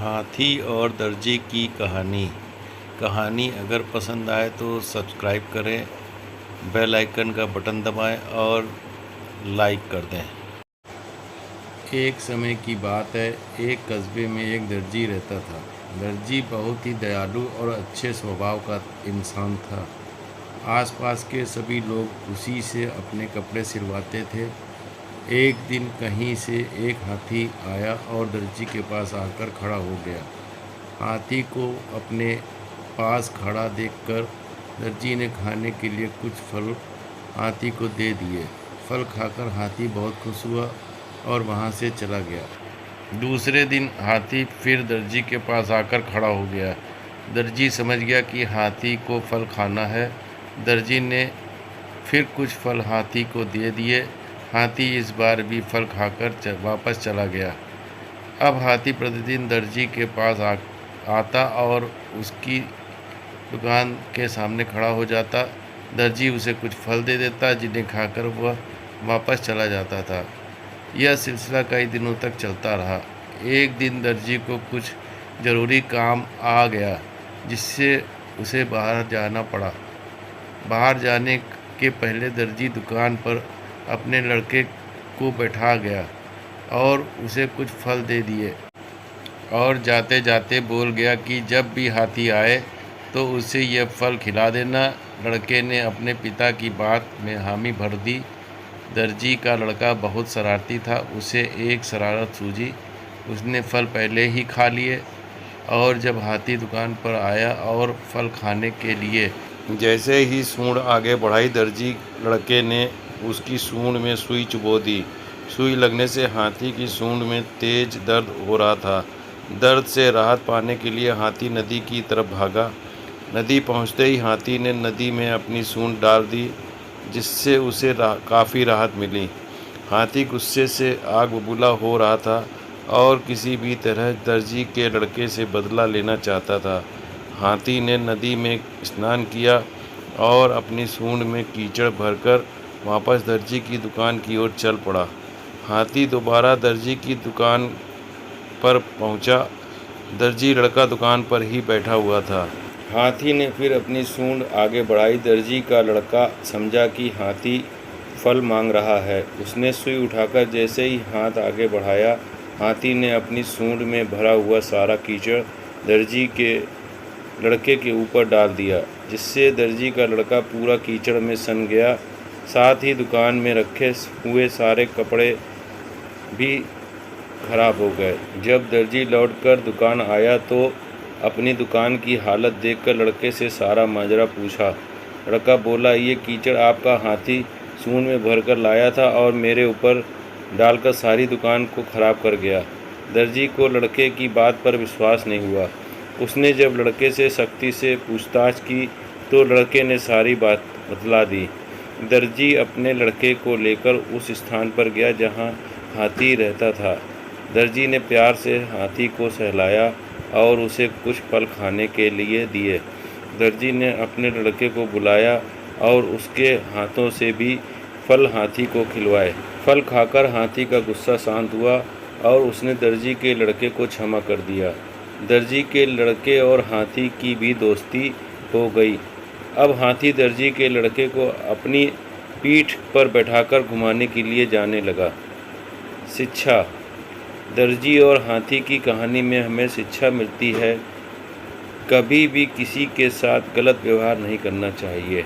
हाथी और दर्जी की कहानी अगर पसंद आए तो सब्सक्राइब करें, बेल आइकन का बटन दबाएं और लाइक कर दें। एक समय की बात है, एक कस्बे में एक दर्जी रहता था। दर्जी बहुत ही दयालु और अच्छे स्वभाव का इंसान था। आसपास के सभी लोग उसी से अपने कपड़े सिलवाते थे। एक दिन कहीं से एक हाथी आया और दर्जी के पास आकर खड़ा हो गया। हाथी को अपने पास खड़ा देखकर दर्जी ने खाने के लिए कुछ फल हाथी को दे दिए। फल खाकर हाथी बहुत खुश हुआ और वहाँ से चला गया। दूसरे दिन हाथी फिर दर्जी के पास आकर खड़ा हो गया। दर्जी समझ गया कि हाथी को फल खाना है। दर्जी ने फिर कुछ फल हाथी को दे दिए। हाथी इस बार भी फल खाकर वापस चला गया। अब हाथी प्रतिदिन दर्जी के पास आता और उसकी दुकान के सामने खड़ा हो जाता। दर्जी उसे कुछ फल दे देता, जिन्हें खाकर वह वापस चला जाता था। यह सिलसिला कई दिनों तक चलता रहा। एक दिन दर्जी को कुछ ज़रूरी काम आ गया, जिससे उसे बाहर जाना पड़ा। बाहर जाने के पहले दर्जी दुकान पर अपने लड़के को बैठा गया और उसे कुछ फल दे दिए और जाते जाते बोल गया कि जब भी हाथी आए तो उसे यह फल खिला देना। लड़के ने अपने पिता की बात में हामी भर दी। दर्जी का लड़का बहुत शरारती था। उसे एक शरारत सूझी। उसने फल पहले ही खा लिए और जब हाथी दुकान पर आया और फल खाने के लिए जैसे ही सूंड आगे बढ़ाई, दर्जी लड़के ने उसकी सूंड में सुई चुभो दी। सुई लगने से हाथी की सूंड में तेज दर्द हो रहा था। दर्द से राहत पाने के लिए हाथी नदी की तरफ भागा। नदी पहुंचते ही हाथी ने नदी में अपनी सूंड डाल दी, जिससे उसे काफ़ी राहत मिली। हाथी गुस्से से आग बबूला हो रहा था और किसी भी तरह दर्जी के लड़के से बदला लेना चाहता था। हाथी ने नदी में स्नान किया और अपनी सूंड में कीचड़ भरकर वापस दर्जी की दुकान की ओर चल पड़ा। हाथी दोबारा दर्जी की दुकान पर पहुंचा। दर्जी लड़का दुकान पर ही बैठा हुआ था। हाथी ने फिर अपनी सूंड आगे बढ़ाई। दर्जी का लड़का समझा कि हाथी फल मांग रहा है। उसने सुई उठाकर जैसे ही हाथ आगे बढ़ाया, हाथी ने अपनी सूंड में भरा हुआ सारा कीचड़ दर्जी के लड़के के ऊपर डाल दिया, जिससे दर्जी का लड़का पूरा कीचड़ में सन गया। साथ ही दुकान में रखे हुए सारे कपड़े भी खराब हो गए। जब दर्जी लौटकर दुकान आया तो अपनी दुकान की हालत देखकर लड़के से सारा माजरा पूछा। लड़का बोला, ये कीचड़ आपका हाथी सूंड में भरकर लाया था और मेरे ऊपर डालकर सारी दुकान को खराब कर गया। दर्जी को लड़के की बात पर विश्वास नहीं हुआ। उसने जब लड़के से सख्ती से पूछताछ की तो लड़के ने सारी बात बतला दी। दर्जी अपने लड़के को लेकर उस स्थान पर गया जहां हाथी रहता था। दर्जी ने प्यार से हाथी को सहलाया और उसे कुछ फल खाने के लिए दिए। दर्जी ने अपने लड़के को बुलाया और उसके हाथों से भी फल हाथी को खिलवाए। फल खाकर हाथी का गुस्सा शांत हुआ और उसने दर्जी के लड़के को क्षमा कर दिया। दर्जी के लड़के और हाथी की भी दोस्ती हो गई। अब हाथी दर्जी के लड़के को अपनी पीठ पर बैठाकर घुमाने के लिए जाने लगा। शिक्षा। दर्जी और हाथी की कहानी में हमें शिक्षा मिलती है, कभी भी किसी के साथ गलत व्यवहार नहीं करना चाहिए।